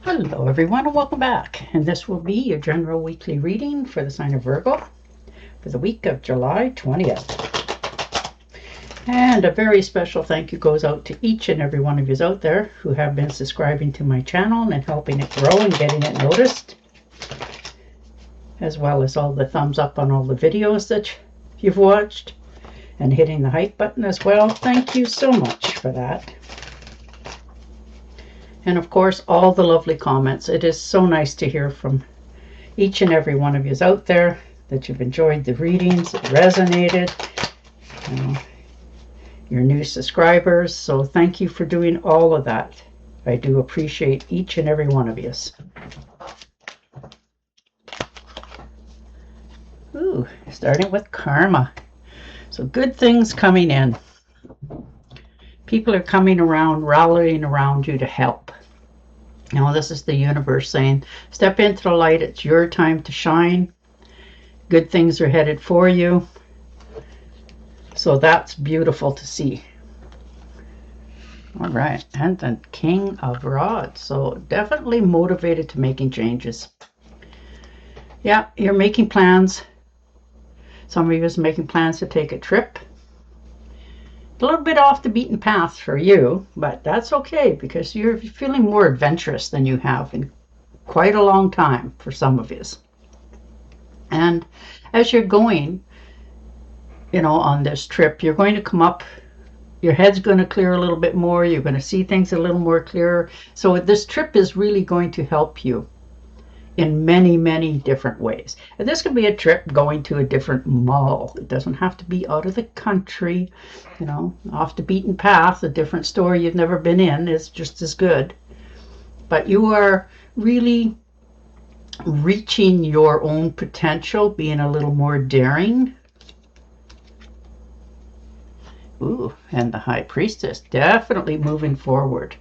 Hello everyone and welcome back, and this will be your general weekly reading for the sign of Virgo for the week of July 20th. And a very special thank you goes out to each and every one of you out there who have been subscribing to my channel and helping it grow and getting it noticed, as well as all the thumbs up on all the videos that you've watched and hitting the hype button as well. Thank you so much for that. And of course, all the lovely comments. It is so nice to hear from each and every one of you out there that you've enjoyed the readings, it resonated, your new subscribers. So thank you for doing all of that. I do appreciate each and every one of you. Ooh, starting with karma. So good things coming in. People are coming around, rallying around you to help. Now, this is the universe saying, step into the light. It's your time to shine. Good things are headed for you. So that's beautiful to see. All right. And then King of Rods. So definitely motivated to making changes. Yeah, you're making plans. Some of you are making plans to take a trip. A little bit off the beaten path for you, but that's okay because you're feeling more adventurous than you have in quite a long time for some of you. And as you're going, on this trip, you're going to come up, your head's going to clear a little bit more, you're going to see things a little more clearer. So this trip is really going to help you in many, many different ways. And this could be a trip going to a different mall. It doesn't have to be out of the country, off the beaten path. A different store you've never been in is just as good. But you are really reaching your own potential, being a little more daring. Ooh, and the High Priestess, definitely moving forward.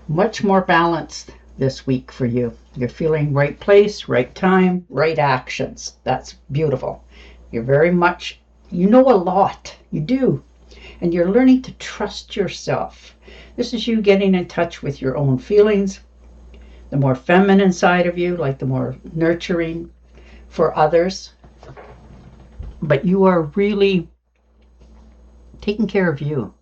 Much more balanced this week for you. You're feeling right place, right time, right actions. That's beautiful. You're very much, you know a lot. You do. And you're learning to trust yourself. This is you getting in touch with your own feelings. The more feminine side of you, like the more nurturing for others. But you are really taking care of you.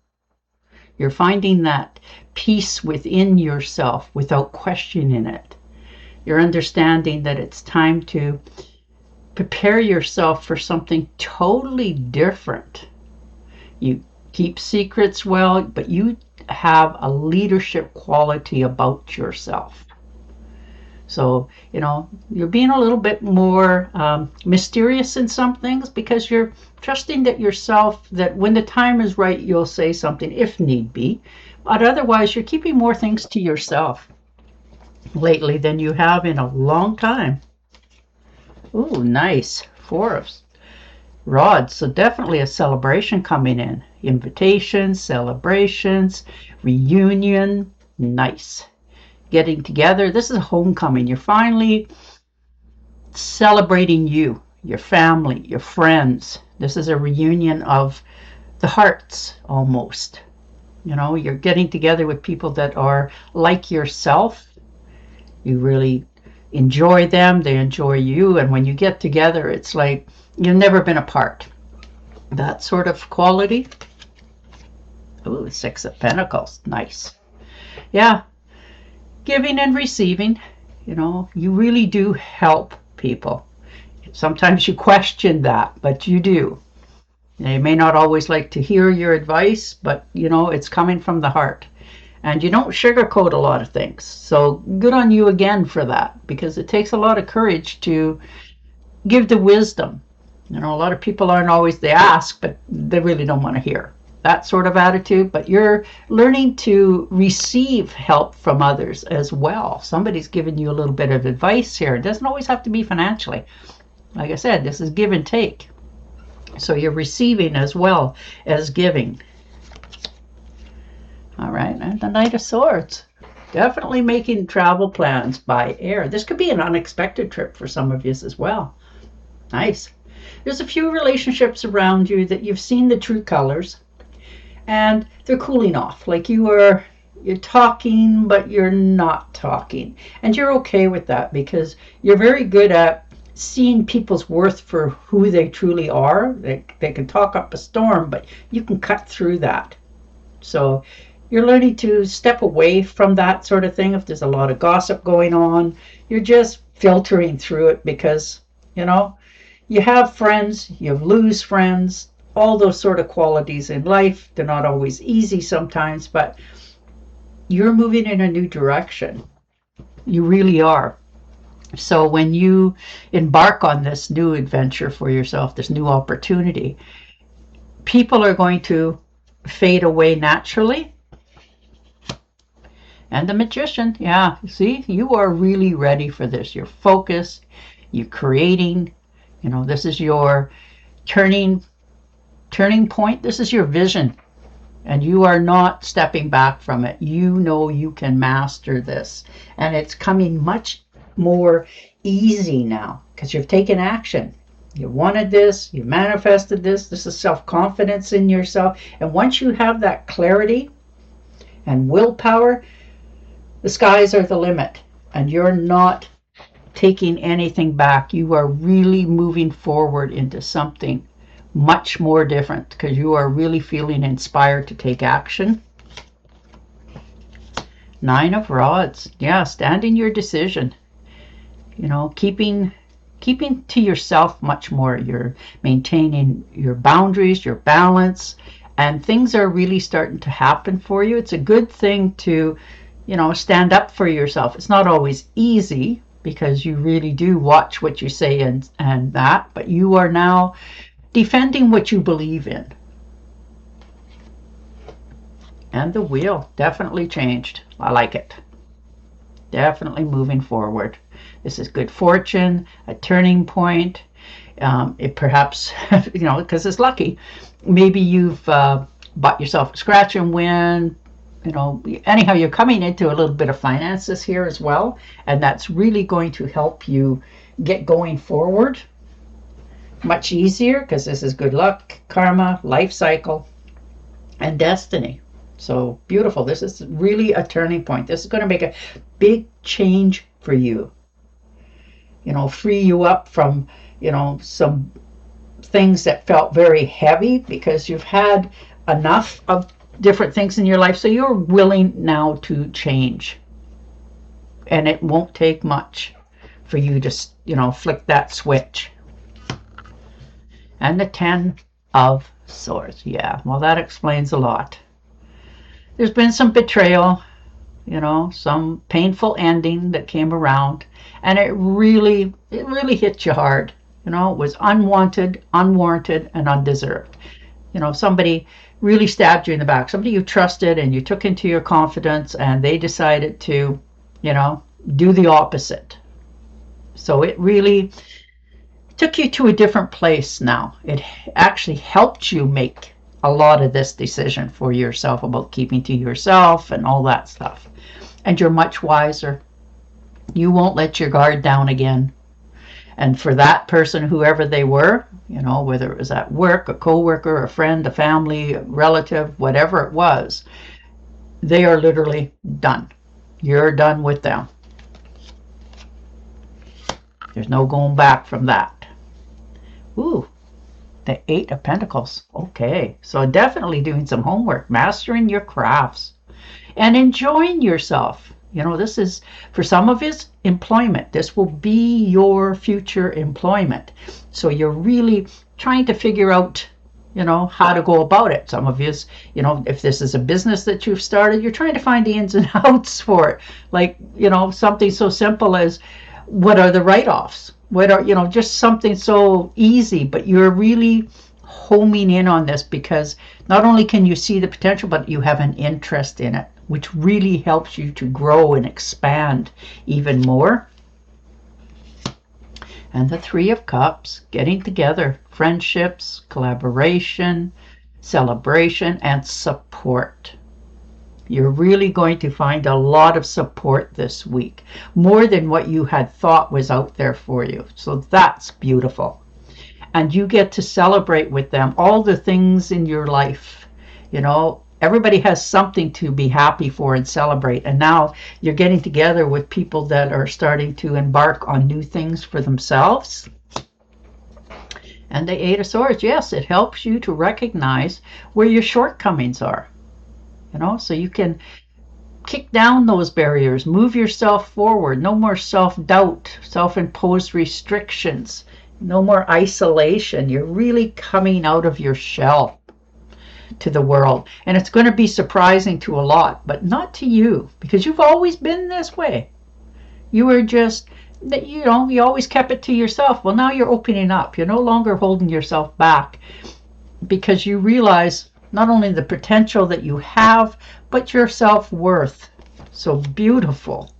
You're finding that peace within yourself without questioning it. You're understanding that it's time to prepare yourself for something totally different. You keep secrets well, but you have a leadership quality about yourself. So, you're being a little bit more mysterious in some things because you're trusting that yourself, that when the time is right, you'll say something if need be. But otherwise, you're keeping more things to yourself lately than you have in a long time. Ooh, nice. 4 of Rods. So definitely a celebration coming in. Invitations, celebrations, reunion. Nice. Getting together. This is homecoming. You're finally celebrating you, your family, your friends. This is a reunion of the hearts almost. You're getting together with people that are like yourself. You really enjoy them. They enjoy you. And when you get together, it's like you've never been apart. That sort of quality. Ooh, 6 of Pentacles. Nice. Yeah. Giving and receiving, you really do help people. Sometimes you question that, but you do. They may not always like to hear your advice, but it's coming from the heart. And you don't sugarcoat a lot of things. So good on you again for that, because it takes a lot of courage to give the wisdom. A lot of people aren't always, they ask, but they really don't want to hear. That sort of attitude, but you're learning to receive help from others as well. Somebody's giving you a little bit of advice here. It doesn't always have to be financially. Like I said, this is give and take. So you're receiving as well as giving. All right, and the Knight of Swords. Definitely making travel plans by air. This could be an unexpected trip for some of you as well. Nice. There's a few relationships around you that you've seen the true colors. And they're cooling off. Like you are you're talking, but you're not talking. And you're okay with that because you're very good at seeing people's worth for who they truly are. They can talk up a storm, but you can cut through that. So you're learning to step away from that sort of thing. If there's a lot of gossip going on, you're just filtering through it because, you know, you have friends, you lose friends, all those sort of qualities in life. They're not always easy sometimes, but you're moving in a new direction. You really are. So when you embark on this new adventure for yourself, this new opportunity, people are going to fade away naturally. And the Magician, yeah, see, you are really ready for this. You're focused, you're creating, you know, this is your turning point. This is your vision. And you are not stepping back from it. You know you can master this. And it's coming much more easy now because you've taken action. You wanted this, you manifested this. This is self-confidence in yourself. And once you have that clarity and willpower, the skies are the limit. And you're not taking anything back. You are really moving forward into something much more different because you are really feeling inspired to take action. 9 of Rods. Yeah, stand in your decision. You know, keeping to yourself much more. You're maintaining your boundaries, your balance, and things are really starting to happen for you. It's a good thing to, you know, stand up for yourself. It's not always easy because you really do watch what you say and that, but you are now defending what you believe in. And the Wheel definitely changed. I like it. Definitely moving forward. This is good fortune, a turning point. It perhaps, you know, because it's lucky. Maybe you've bought yourself a scratch and win. You know, anyhow, you're coming into a little bit of finances here as well. And that's really going to help you get going forward much easier because this is good luck, karma, life cycle, and destiny. So beautiful. This is really a turning point. This is going to make a big change for you. You know, free you up from, you know, some things that felt very heavy because you've had enough of different things in your life. So you're willing now to change. And it won't take much for you to, you know, flick that switch. And the 10 of Swords. Yeah, well, that explains a lot. There's been some betrayal, you know, some painful ending that came around, and it really hit you hard. You know, it was unwanted, unwarranted, and undeserved. You know, somebody really stabbed you in the back, somebody you trusted and you took into your confidence, and they decided to, you know, do the opposite. So it really took you to a different place now. It actually helped you make a lot of this decision for yourself about keeping to yourself and all that stuff. And you're much wiser. You won't let your guard down again. And for that person, whoever they were, you know, whether it was at work, a co-worker, a friend, a family, a relative, whatever it was, they are literally done. You're done with them. There's no going back from that. Ooh, the 8 of Pentacles. Okay, so definitely doing some homework, mastering your crafts, and enjoying yourself. You know, this is, for some of us, employment. This will be your future employment. So you're really trying to figure out, you know, how to go about it. Some of you, you know, if this is a business that you've started, you're trying to find the ins and outs for it. Like, you know, something so simple as, what are the write-offs? What are, you know, just something so easy, but you're really homing in on this because not only can you see the potential, but you have an interest in it, which really helps you to grow and expand even more. And the 3 of Cups, getting together, friendships, collaboration, celebration, and support. You're really going to find a lot of support this week, more than what you had thought was out there for you. So that's beautiful. And you get to celebrate with them all the things in your life, you know, everybody has something to be happy for and celebrate. And now you're getting together with people that are starting to embark on new things for themselves. And the Eight of Swords, yes, it helps you to recognize where your shortcomings are. So you can kick down those barriers, move yourself forward. No more self-doubt, self-imposed restrictions, no more isolation. You're really coming out of your shell to the world. And it's going to be surprising to a lot, but not to you, because you've always been this way. You were just, you always kept it to yourself. Well, now you're opening up. You're no longer holding yourself back, because you realize not only the potential that you have, but your self-worth. So beautiful.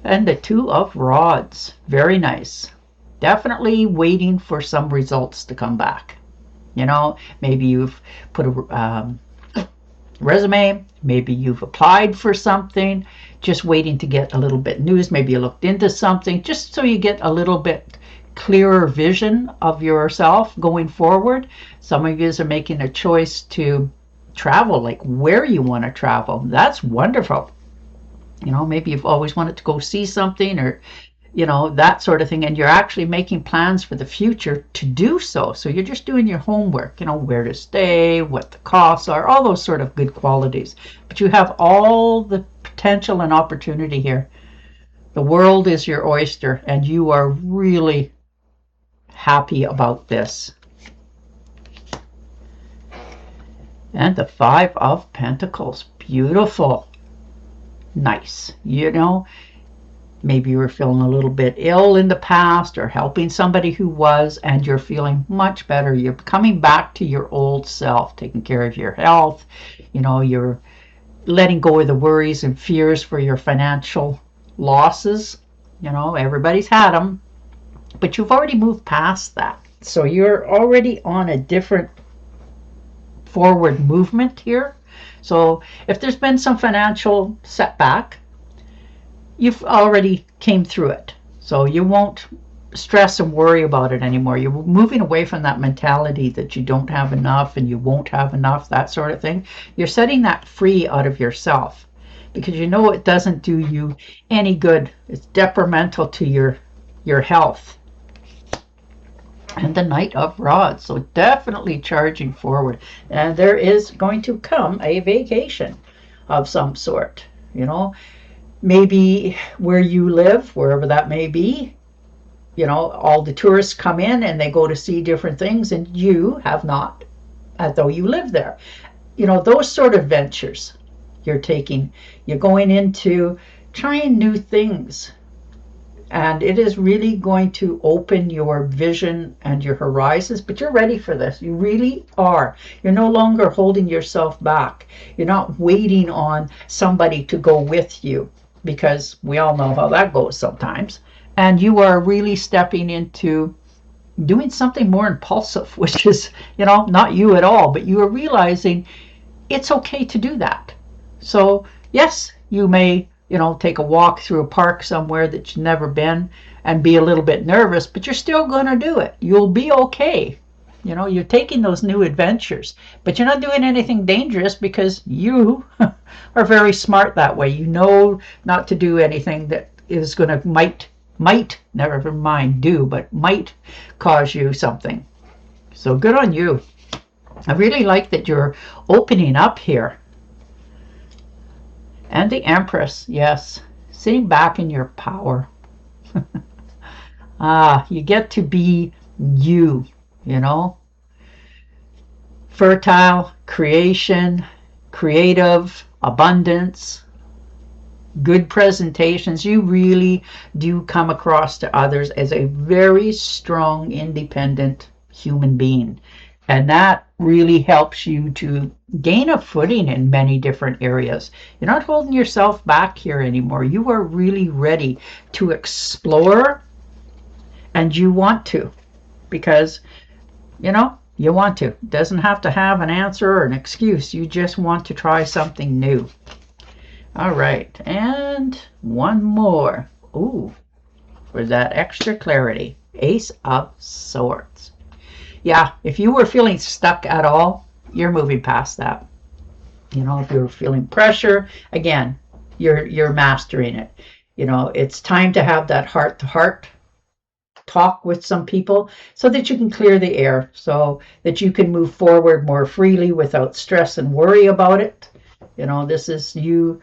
And the Two of Rods. Very nice. Definitely waiting for some results to come back. Maybe you've put a resume. Maybe you've applied for something. Just waiting to get a little bit news. Maybe you looked into something. Just so you get a little bit clearer vision of yourself going forward. Some of you are making a choice to travel, like where you want to travel. That's wonderful. Maybe you've always wanted to go see something, or that sort of thing, and you're actually making plans for the future to do so. So you're just doing your homework, where to stay, what the costs are, all those sort of good qualities. But you have all the potential and opportunity here. The world is your oyster, and you are really happy about this. And the Five of Pentacles. Beautiful. Nice. Maybe you were feeling a little bit ill in the past, or helping somebody who was, and you're feeling much better. You're coming back to your old self, taking care of your health. You're letting go of the worries and fears for your financial losses. Everybody's had them, but you've already moved past that. So you're already on a different forward movement here. So if there's been some financial setback, you've already came through it. So you won't stress and worry about it anymore. You're moving away from that mentality that you don't have enough and you won't have enough, that sort of thing. You're setting that free out of yourself, because it doesn't do you any good. It's detrimental to your health. And the Knight of Rods. So definitely charging forward. And there is going to come a vacation of some sort. Maybe where you live, wherever that may be, all the tourists come in and they go to see different things, and you have not, as though you live there. Those sort of ventures you're taking. You're going into trying new things. And it is really going to open your vision and your horizons. But you're ready for this. You really are. You're no longer holding yourself back. You're not waiting on somebody to go with you, because we all know how that goes sometimes. And you are really stepping into doing something more impulsive, which is, not you at all. But you are realizing it's okay to do that. So, yes, you may take a walk through a park somewhere that you've never been and be a little bit nervous, but you're still going to do it. You'll be okay. You're taking those new adventures, but you're not doing anything dangerous, because you are very smart that way. Not to do anything that is going to might, never mind do, but might cause you something. So good on you. I really like that you're opening up here. And the Empress, yes, sitting back in your power. You get to be you, fertile, creation, creative, abundance, good presentations. You really do come across to others as a very strong, independent human being. And that really helps you to gain a footing in many different areas. You're not holding yourself back here anymore. You are really ready to explore, and you want to, because, you want to. It doesn't have to have an answer or an excuse. You just want to try something new. All right, and one more. Ooh, for that extra clarity. Ace of Swords. Yeah, if you were feeling stuck at all, you're moving past that. You know, if you're feeling pressure, again, you're mastering it. You know, it's time to have that heart-to-heart talk with some people so that you can clear the air, so that you can move forward more freely without stress and worry about it. You know, this is you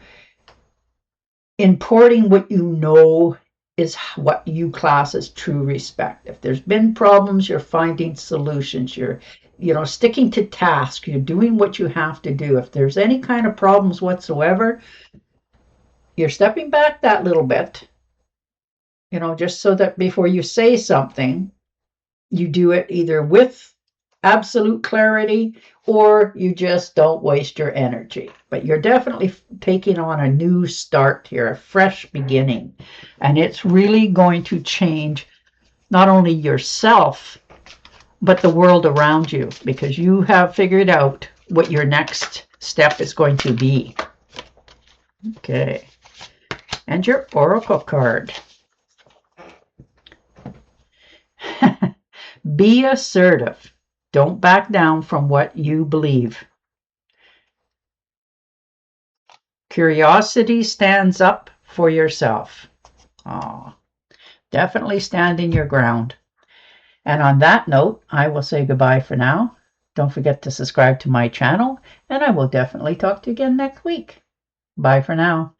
importing what you know is what you class as true respect. If there's been problems, you're finding solutions. You're, you know, sticking to task. You're doing what you have to do. If there's any kind of problems whatsoever, you're stepping back that little bit, you know, just so that before you say something, you do it either with absolute clarity or you just don't waste your energy. But you're definitely taking on a new start here, a fresh beginning. And it's really going to change not only yourself, but the world around you, because you have figured out what your next step is going to be. Okay. And your oracle card. Be assertive. Don't back down from what you believe. Curiosity stands up for yourself. Oh, definitely standing your ground. And on that note, I will say goodbye for now. Don't forget to subscribe to my channel, and I will definitely talk to you again next week. Bye for now.